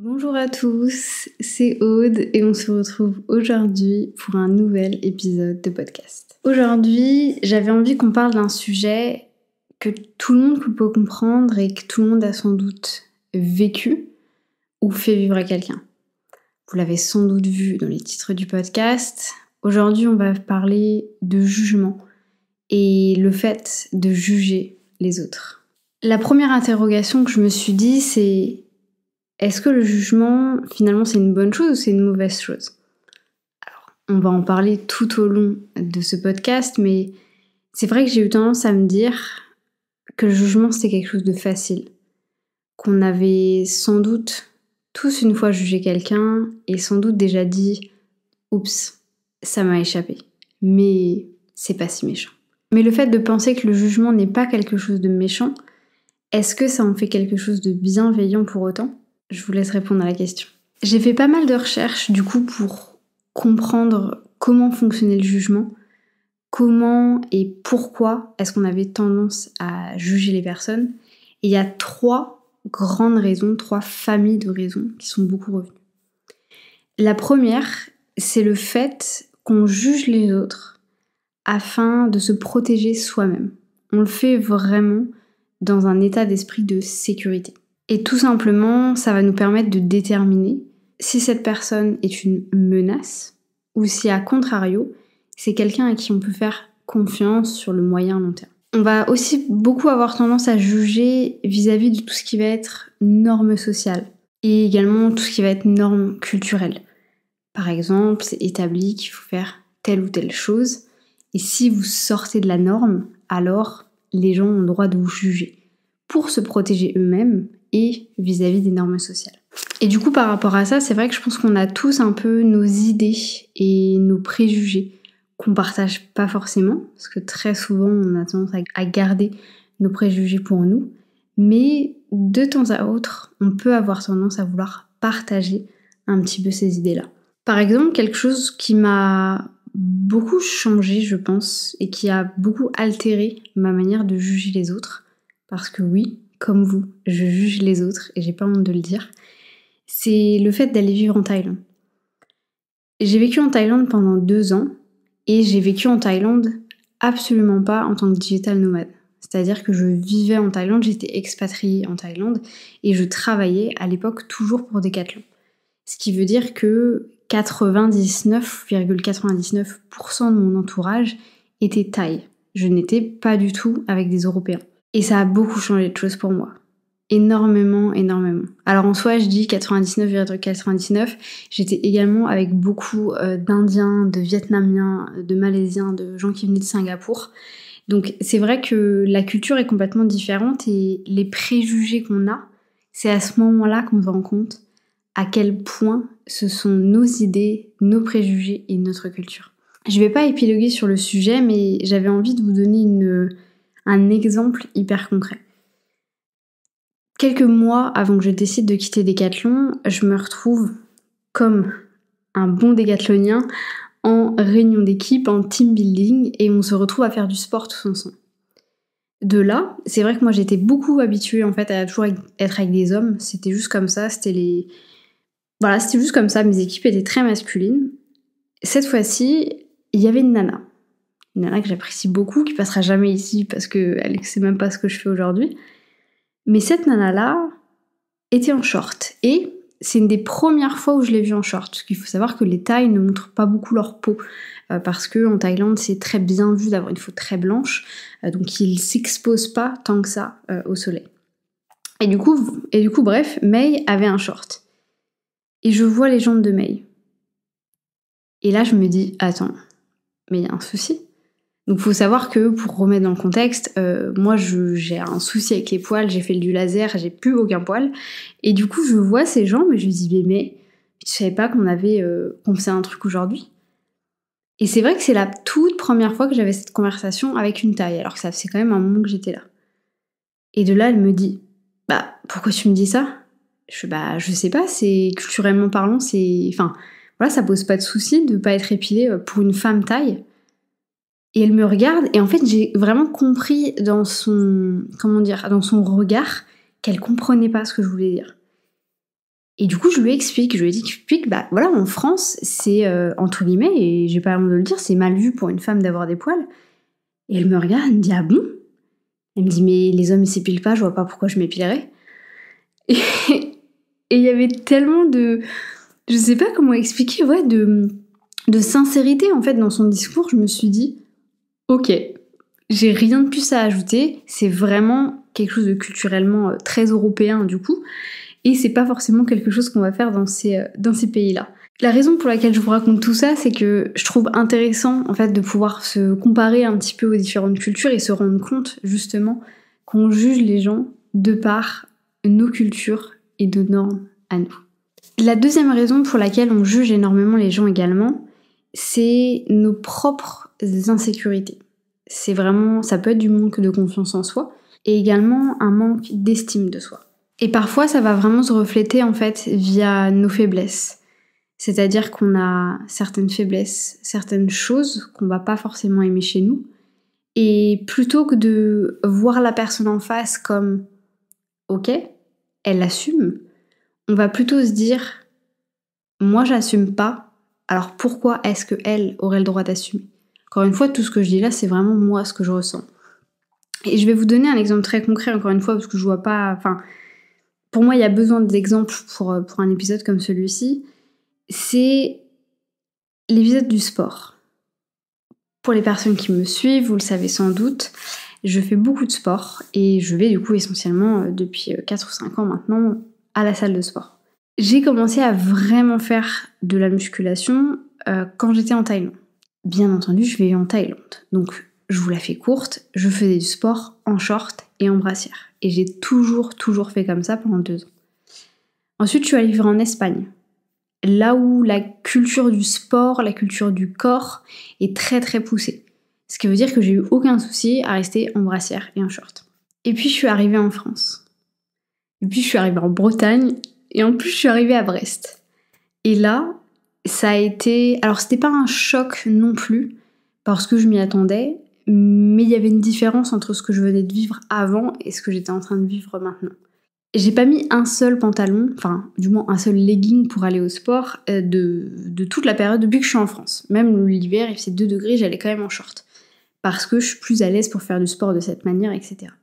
Bonjour à tous, c'est Aude et on se retrouve aujourd'hui pour un nouvel épisode de podcast. Aujourd'hui, j'avais envie qu'on parle d'un sujet que tout le monde peut comprendre et que tout le monde a sans doute vécu ou fait vivre à quelqu'un. Vous l'avez sans doute vu dans les titres du podcast. Aujourd'hui, on va parler de jugement et le fait de juger les autres. La première interrogation que je me suis dit, c'est: est-ce que le jugement, finalement, c'est une bonne chose ou c'est une mauvaise chose? Alors, on va en parler tout au long de ce podcast, mais c'est vrai que j'ai eu tendance à me dire que le jugement, c'était quelque chose de facile. Qu'on avait sans doute tous une fois jugé quelqu'un et sans doute déjà dit « Oups, ça m'a échappé ». Mais c'est pas si méchant. Mais le fait de penser que le jugement n'est pas quelque chose de méchant, est-ce que ça en fait quelque chose de bienveillant pour autant? Je vous laisse répondre à la question. J'ai fait pas mal de recherches du coup pour comprendre comment fonctionnait le jugement, comment et pourquoi est-ce qu'on avait tendance à juger les personnes. Et il y a 3 grandes raisons, 3 familles de raisons qui sont beaucoup revenues. La première, c'est le fait qu'on juge les autres afin de se protéger soi-même. On le fait vraiment dans un état d'esprit de sécurité. Et tout simplement, ça va nous permettre de déterminer si cette personne est une menace ou si, à contrario, c'est quelqu'un à qui on peut faire confiance sur le moyen long terme. On va aussi beaucoup avoir tendance à juger vis-à-vis de tout ce qui va être normes sociales et également tout ce qui va être normes culturelles. Par exemple, c'est établi qu'il faut faire telle ou telle chose et si vous sortez de la norme, alors les gens ont le droit de vous juger pour se protéger eux-mêmes et vis-à-vis des normes sociales. Et du coup, par rapport à ça, c'est vrai que je pense qu'on a tous un peu nos idées et nos préjugés qu'on partage pas forcément, parce que très souvent, on a tendance à garder nos préjugés pour nous, mais de temps à autre, on peut avoir tendance à vouloir partager un petit peu ces idées-là. Par exemple, quelque chose qui m'a beaucoup changé, je pense, et qui a beaucoup altéré ma manière de juger les autres, parce que oui, comme vous, je juge les autres et j'ai pas honte de le dire, c'est le fait d'aller vivre en Thaïlande. J'ai vécu en Thaïlande pendant 2 ans et j'ai vécu en Thaïlande absolument pas en tant que digital nomade. C'est-à-dire que je vivais en Thaïlande, j'étais expatriée en Thaïlande et je travaillais à l'époque toujours pour Decathlon. Ce qui veut dire que 99,99% de mon entourage était thaï. Je n'étais pas du tout avec des Européens. Et ça a beaucoup changé de choses pour moi. Énormément. Alors en soi, je dis 99,99. J'étais également avec beaucoup d'Indiens, de Vietnamiens, de Malaisiens, de gens qui venaient de Singapour. Donc c'est vrai que la culture est complètement différente et les préjugés qu'on a, c'est à ce moment-là qu'on se rend compte à quel point ce sont nos idées, nos préjugés et notre culture. Je vais pas épiloguer sur le sujet, mais j'avais envie de vous donner un exemple hyper concret. Quelques mois avant que je décide de quitter Decathlon, je me retrouve comme un bon décathlonien en réunion d'équipe, en team building, et on se retrouve à faire du sport tous ensemble. De là, c'est vrai que moi j'étais beaucoup habituée en fait à toujours être avec des hommes, c'était juste comme ça, c'était juste comme ça, mes équipes étaient très masculines. Cette fois-ci, il y avait une nana que j'apprécie beaucoup, qui passera jamais ici parce qu'elle ne sait même pas ce que je fais aujourd'hui. Mais cette nana-là était en short. Et c'est une des premières fois où je l'ai vue en short. Parce qu'il faut savoir que les Thaïs ne montrent pas beaucoup leur peau. Parce qu'en Thaïlande, c'est très bien vu d'avoir une peau très blanche. Donc ils s'exposent pas tant que ça au soleil. Et du coup, bref, May avait un short. Et je vois les jambes de May. Et là, je me dis, attends, mais il y a un souci. Donc il faut savoir que, pour remettre dans le contexte, moi j'ai un souci avec les poils, j'ai fait du laser, j'ai plus aucun poil. Et du coup, je vois ces jambes et je me dis, mais je savais pas qu'on faisait un truc aujourd'hui. Et c'est vrai que c'est la toute première fois que j'avais cette conversation avec une Thaï, alors que ça faisait quand même un moment que j'étais là. Et de là, elle me dit, bah pourquoi tu me dis ça? Je sais pas, c'est culturellement parlant, ça pose pas de souci de pas être épilée pour une femme Thaï. Et elle me regarde, et en fait, j'ai vraiment compris dans son regard qu'elle comprenait pas ce que je voulais dire. Et du coup, je lui explique, bah voilà, en France, c'est, entre guillemets, et j'ai pas honte de le dire, c'est mal vu pour une femme d'avoir des poils. Et elle me regarde, elle me dit, ah bon? Elle me dit, mais les hommes ils s'épilent pas, je vois pas pourquoi je m'épilerais. Et il y avait tellement de, je sais pas comment expliquer, ouais, de sincérité en fait dans son discours. Je me suis dit, ok, j'ai rien de plus à ajouter, c'est vraiment quelque chose de culturellement très européen du coup, et c'est pas forcément quelque chose qu'on va faire dans ces pays-là. La raison pour laquelle je vous raconte tout ça, c'est que je trouve intéressant en fait de pouvoir se comparer un petit peu aux différentes cultures et se rendre compte justement qu'on juge les gens de par nos cultures et nos normes à nous. La deuxième raison pour laquelle on juge énormément les gens également, c'est nos propres insécurités. C'est vraiment, ça peut être du manque de confiance en soi et également un manque d'estime de soi. Et parfois, ça va vraiment se refléter en fait via nos faiblesses. C'est-à-dire qu'on a certaines faiblesses, certaines choses qu'on va pas forcément aimer chez nous. Et plutôt que de voir la personne en face comme « ok, elle assume », on va plutôt se dire « moi j'assume pas, alors pourquoi est-ce qu'elle aurait le droit d'assumer ?» Encore une fois, tout ce que je dis là, c'est vraiment moi, ce que je ressens. Et je vais vous donner un exemple très concret, encore une fois, parce que je vois pas... Enfin, pour moi, il y a besoin d'exemples pour un épisode comme celui-ci. C'est l'épisode du sport. Pour les personnes qui me suivent, vous le savez sans doute, je fais beaucoup de sport et je vais du coup essentiellement depuis 4 ou 5 ans maintenant à la salle de sport. J'ai commencé à vraiment faire de la musculation quand j'étais en Thaïlande. Bien entendu, je vais en Thaïlande. Donc, je vous la fais courte, je faisais du sport en short et en brassière. Et j'ai toujours fait comme ça pendant 2 ans. Ensuite, je suis allée vivre en Espagne. Là où la culture du sport, la culture du corps est très poussée. Ce qui veut dire que j'ai eu aucun souci à rester en brassière et en short. Et puis, je suis arrivée en France. Et puis, je suis arrivée en Bretagne. Et en plus, je suis arrivée à Brest. Et là, ça a été... Alors, c'était pas un choc non plus, parce que je m'y attendais, mais il y avait une différence entre ce que je venais de vivre avant et ce que j'étais en train de vivre maintenant. J'ai pas mis un seul pantalon, enfin, du moins un seul legging pour aller au sport de toute la période depuis que je suis en France. Même l'hiver, il faisait 2 degrés, j'allais quand même en short. Parce que je suis plus à l'aise pour faire du sport de cette manière, etc.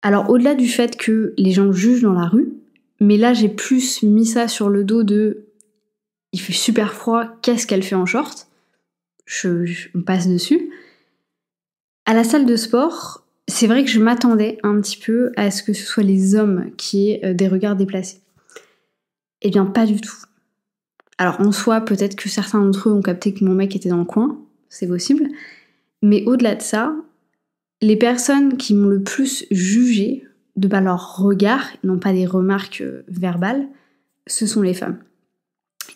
Alors, au-delà du fait que les gens jugent dans la rue, mais là, j'ai plus mis ça sur le dos de « il fait super froid, qu'est-ce qu'elle fait en short ?» Je me passe dessus. À la salle de sport, c'est vrai que je m'attendais un petit peu à ce que ce soit les hommes qui aient des regards déplacés. Eh bien, pas du tout. Alors, en soi, peut-être que certains d'entre eux ont capté que mon mec était dans le coin, c'est possible. Mais au-delà de ça, les personnes qui m'ont le plus jugée de par leur regard, non pas des remarques verbales, ce sont les femmes.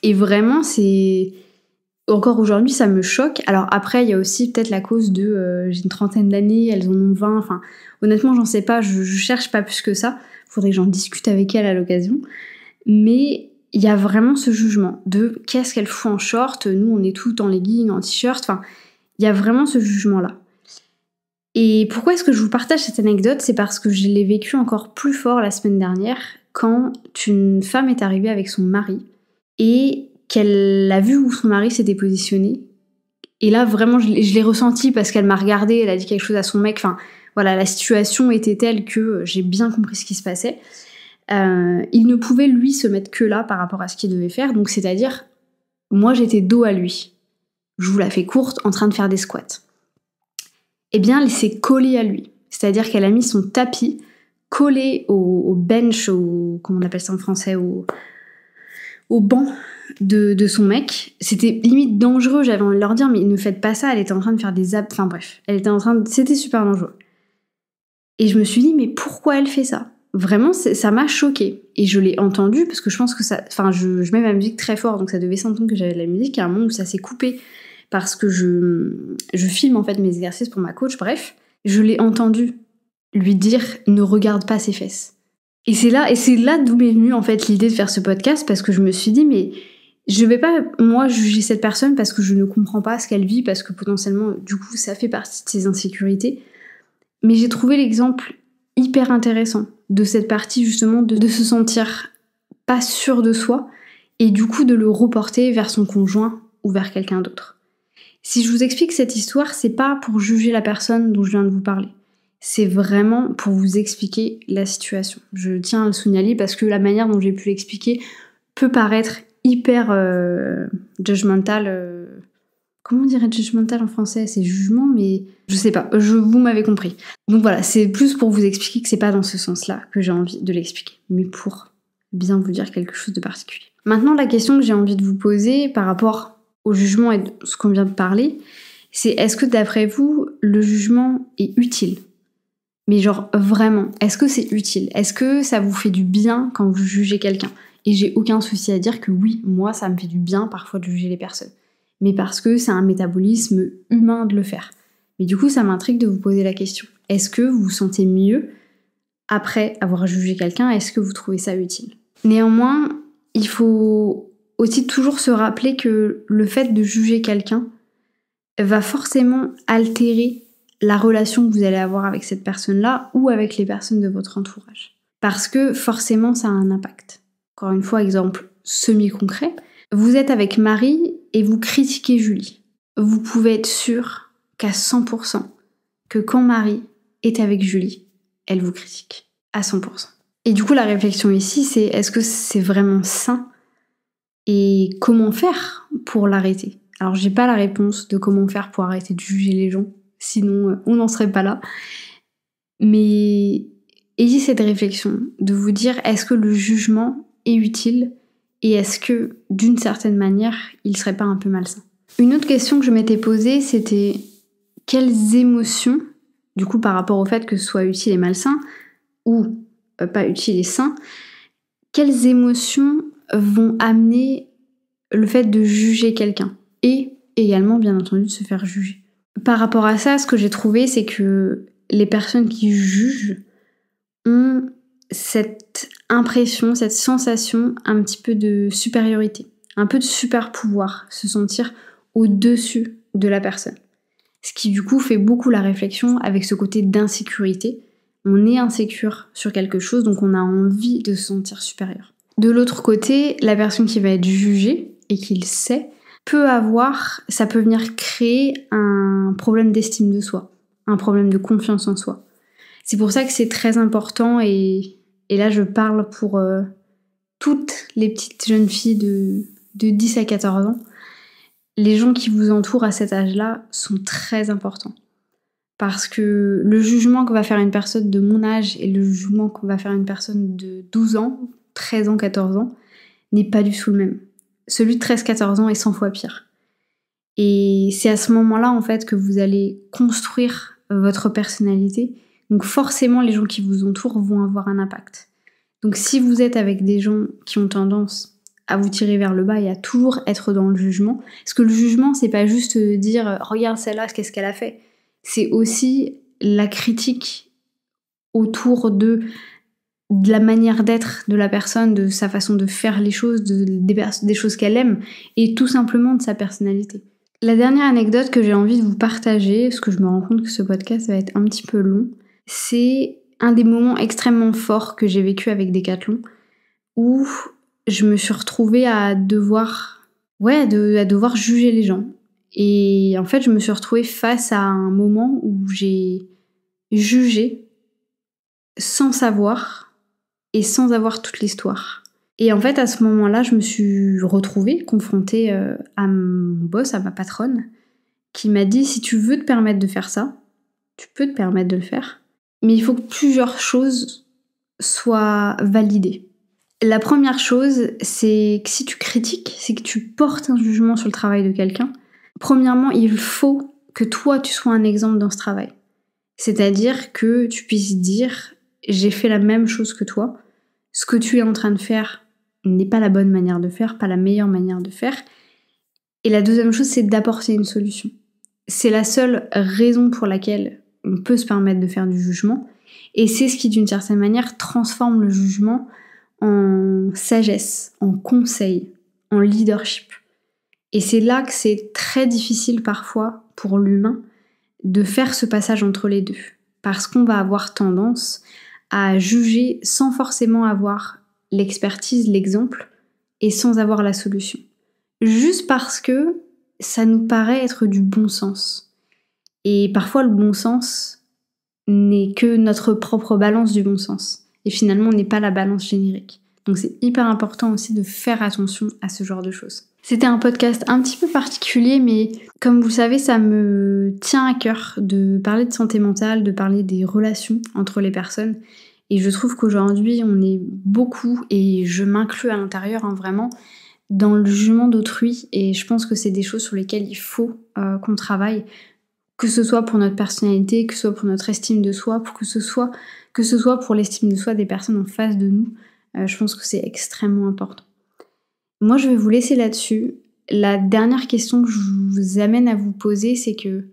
Et vraiment, c'est... Encore aujourd'hui, ça me choque. Alors après, il y a aussi peut-être la cause de j'ai une trentaine d'années, elles en ont 20. Enfin, honnêtement, j'en sais pas, je cherche pas plus que ça. Faudrait que j'en discute avec elles à l'occasion. Mais il y a vraiment ce jugement de qu'est-ce qu'elle fout en short, nous on est toutes en legging, en t-shirt. Enfin, il y a vraiment ce jugement-là. Et pourquoi est-ce que je vous partage cette anecdote ? C'est parce que je l'ai vécu encore plus fort la semaine dernière quand une femme est arrivée avec son mari et qu'elle a vu où son mari s'était positionné. Et là, vraiment, je l'ai ressenti parce qu'elle m'a regardée, elle a dit quelque chose à son mec. Enfin, voilà, la situation était telle que j'ai bien compris ce qui se passait. Il ne pouvait, lui, se mettre que là par rapport à ce qu'il devait faire. Donc, c'est-à-dire, moi, j'étais dos à lui. Je vous la fais courte, en train de faire des squats. Eh bien, elle s'est collée à lui. C'est-à-dire qu'elle a mis son tapis collé au bench, comment on appelle ça en français, au banc de son mec. C'était limite dangereux, j'avais envie de leur dire, mais ne faites pas ça, elle était en train de faire des abs, enfin bref, c'était super dangereux. Et je me suis dit, mais pourquoi elle fait ça ? Vraiment, ça m'a choquée. Et je l'ai entendu, parce que je pense que ça... Enfin, je mets ma musique très fort, donc ça devait s'entendre que j'avais de la musique, à un moment où ça s'est coupé, parce que je filme en fait mes exercices pour ma coach, bref. Je l'ai entendu lui dire, ne regarde pas ses fesses. Et c'est là d'où m'est venue en fait l'idée de faire ce podcast, parce que je me suis dit, mais je vais pas, moi, juger cette personne parce que je ne comprends pas ce qu'elle vit, parce que potentiellement, du coup, ça fait partie de ses insécurités. Mais j'ai trouvé l'exemple hyper intéressant de cette partie, justement, de se sentir pas sûr de soi et du coup de le reporter vers son conjoint ou vers quelqu'un d'autre. Si je vous explique cette histoire, c'est pas pour juger la personne dont je viens de vous parler. C'est vraiment pour vous expliquer la situation. Je tiens à le signaler parce que la manière dont j'ai pu l'expliquer peut paraître hyper judgmental. Comment on dirait judgmental en français? C'est jugement, mais je sais pas, vous m'avez compris. Donc voilà, c'est plus pour vous expliquer que c'est pas dans ce sens-là que j'ai envie de l'expliquer, mais pour bien vous dire quelque chose de particulier. Maintenant, la question que j'ai envie de vous poser par rapport au jugement et de ce qu'on vient de parler, c'est est-ce que d'après vous, le jugement est utile? Mais genre vraiment, est-ce que c'est utile? Est-ce que ça vous fait du bien quand vous jugez quelqu'un? Et j'ai aucun souci à dire que oui, moi ça me fait du bien parfois de juger les personnes. Mais parce que c'est un métabolisme humain de le faire. Mais du coup, ça m'intrigue de vous poser la question. Est-ce que vous vous sentez mieux après avoir jugé quelqu'un? Est-ce que vous trouvez ça utile? Néanmoins, il faut aussi toujours se rappeler que le fait de juger quelqu'un va forcément altérer la relation que vous allez avoir avec cette personne-là ou avec les personnes de votre entourage. Parce que forcément, ça a un impact. Encore une fois, exemple semi-concret. Vous êtes avec Marie et vous critiquez Julie. Vous pouvez être sûr qu'à 100% que quand Marie est avec Julie, elle vous critique. À 100%. Et du coup, la réflexion ici, c'est est-ce que c'est vraiment sain? Et comment faire pour l'arrêter? Alors, j'ai pas la réponse de comment faire pour arrêter de juger les gens, sinon on n'en serait pas là. Mais ayez cette réflexion de vous dire est-ce que le jugement est utile et est-ce que, d'une certaine manière, il serait pas un peu malsain? Une autre question que je m'étais posée, c'était quelles émotions, du coup par rapport au fait que ce soit utile et malsain, ou pas utile et sain, quelles émotions vont amener le fait de juger quelqu'un et également, bien entendu, de se faire juger. Par rapport à ça, ce que j'ai trouvé, c'est que les personnes qui jugent ont cette impression, cette sensation un petit peu de supériorité, un peu de super pouvoir, se sentir au-dessus de la personne. Ce qui du coup fait beaucoup la réflexion avec ce côté d'insécurité. On est insécure sur quelque chose, donc on a envie de se sentir supérieur. De l'autre côté, la personne qui va être jugée et qui le sait, ça peut venir créer un problème d'estime de soi, un problème de confiance en soi. C'est pour ça que c'est très important et là je parle pour toutes les petites jeunes filles de 10 à 14 ans. Les gens qui vous entourent à cet âge-là sont très importants. Parce que le jugement que va faire une personne de mon âge et le jugement que va faire une personne de 12 ans, 13 ans, 14 ans, n'est pas du tout le même. Celui de 13-14 ans est 100 fois pire. Et c'est à ce moment-là, en fait, que vous allez construire votre personnalité. Donc forcément, les gens qui vous entourent vont avoir un impact. Donc si vous êtes avec des gens qui ont tendance à vous tirer vers le bas et à toujours être dans le jugement, parce que le jugement, c'est pas juste dire « Regarde celle-là, qu'est-ce qu'elle a fait ?» C'est aussi la critique autour de la manière d'être de la personne, de sa façon de faire les choses, des choses qu'elle aime, et tout simplement de sa personnalité. La dernière anecdote que j'ai envie de vous partager, parce que je me rends compte que ce podcast va être un petit peu long, c'est un des moments extrêmement forts que j'ai vécu avec Decathlon, où je me suis retrouvée à devoir juger les gens. Et en fait, je me suis retrouvée face à un moment où j'ai jugé sans savoir et sans avoir toute l'histoire. Et en fait, à ce moment-là, je me suis retrouvée confrontée à mon boss, à ma patronne, qui m'a dit « Si tu veux te permettre de faire ça, tu peux te permettre de le faire, mais il faut que plusieurs choses soient validées. » La première chose, c'est que si tu critiques, c'est que tu portes un jugement sur le travail de quelqu'un. Premièrement, il faut que toi, tu sois un exemple dans ce travail. C'est-à-dire que tu puisses dire « J'ai fait la même chose que toi. Ce que tu es en train de faire n'est pas la bonne manière de faire, pas la meilleure manière de faire. » Et la deuxième chose, c'est d'apporter une solution. C'est la seule raison pour laquelle on peut se permettre de faire du jugement. Et c'est ce qui, d'une certaine manière, transforme le jugement en sagesse, en conseil, en leadership. Et c'est là que c'est très difficile parfois pour l'humain de faire ce passage entre les deux. Parce qu'on va avoir tendance à juger sans forcément avoir l'expertise, l'exemple, et sans avoir la solution. Juste parce que ça nous paraît être du bon sens. Et parfois, le bon sens n'est que notre propre balance du bon sens. Et finalement, on n'est pas la balance générique. Donc c'est hyper important aussi de faire attention à ce genre de choses. C'était un podcast un petit peu particulier, mais comme vous le savez, ça me tient à cœur de parler de santé mentale, de parler des relations entre les personnes. Et je trouve qu'aujourd'hui, on est beaucoup, et je m'inclus à l'intérieur vraiment, dans le jugement d'autrui. Et je pense que c'est des choses sur lesquelles il faut qu'on travaille, que ce soit pour notre personnalité, que ce soit pour notre estime de soi, que ce soit pour l'estime de soi des personnes en face de nous. Je pense que c'est extrêmement important. Moi, je vais vous laisser là-dessus. La dernière question que je vous amène à vous poser, c'est que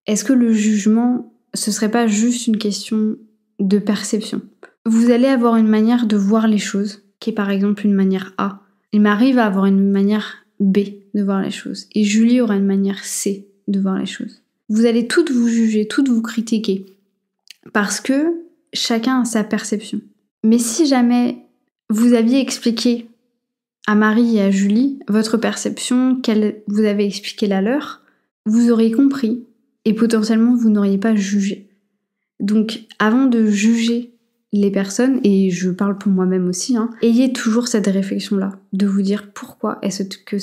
est-ce que le jugement, ce serait pas juste une question de perception? Vous allez avoir une manière de voir les choses, qui est par exemple une manière A. Il m'arrive à avoir une manière B de voir les choses. Et Julie aura une manière C de voir les choses. Vous allez toutes vous juger, toutes vous critiquer. Parce que chacun a sa perception. Mais si jamais vous aviez expliqué à Marie et à Julie votre perception, qu'elle vous avait expliqué la leur, vous auriez compris et potentiellement vous n'auriez pas jugé. Donc avant de juger les personnes, et je parle pour moi-même aussi, ayez toujours cette réflexion-là, de vous dire pourquoi est-ce que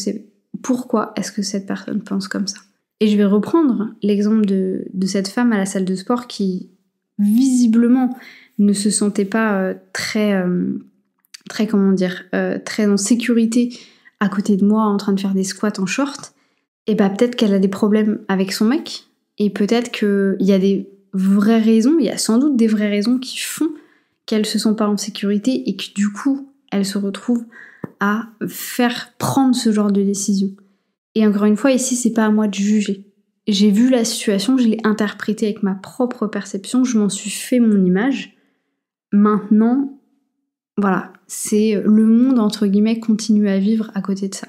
cette personne pense comme ça. Et je vais reprendre l'exemple de cette femme à la salle de sport qui visiblement ne se sentait pas très en sécurité à côté de moi en train de faire des squats en short. Et peut-être qu'elle a des problèmes avec son mec, et peut-être qu'il y a des vraies raisons, il y a sans doute des vraies raisons qui font qu'elle se sent pas en sécurité et que du coup elle se retrouve à faire prendre ce genre de décision. Et encore une fois, ici c'est pas à moi de juger. J'ai vu la situation, je l'ai interprétée avec ma propre perception, je m'en suis fait mon image. Maintenant, voilà, c'est le monde entre guillemets continue à vivre à côté de ça.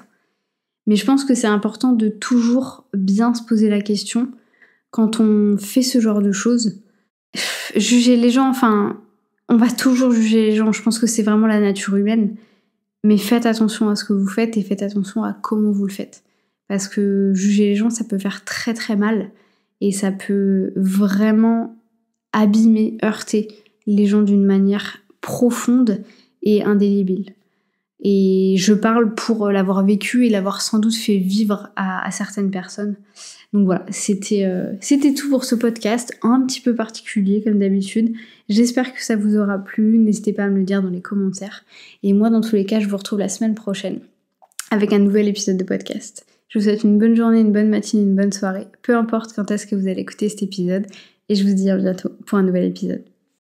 Mais je pense que c'est important de toujours bien se poser la question quand on fait ce genre de choses. Juger les gens, on va toujours juger les gens, je pense que c'est vraiment la nature humaine. Mais faites attention à ce que vous faites et faites attention à comment vous le faites. Parce que juger les gens, ça peut faire très très mal et ça peut vraiment abîmer, heurter les gens d'une manière profonde et indélébile. Et je parle pour l'avoir vécu et l'avoir sans doute fait vivre à certaines personnes. Donc voilà, c'était tout pour ce podcast, un petit peu particulier comme d'habitude. J'espère que ça vous aura plu, n'hésitez pas à me le dire dans les commentaires. Et moi, dans tous les cas, je vous retrouve la semaine prochaine avec un nouvel épisode de podcast. Je vous souhaite une bonne journée, une bonne matinée, une bonne soirée, peu importe quand est-ce que vous allez écouter cet épisode. Et je vous dis à bientôt pour un nouvel épisode.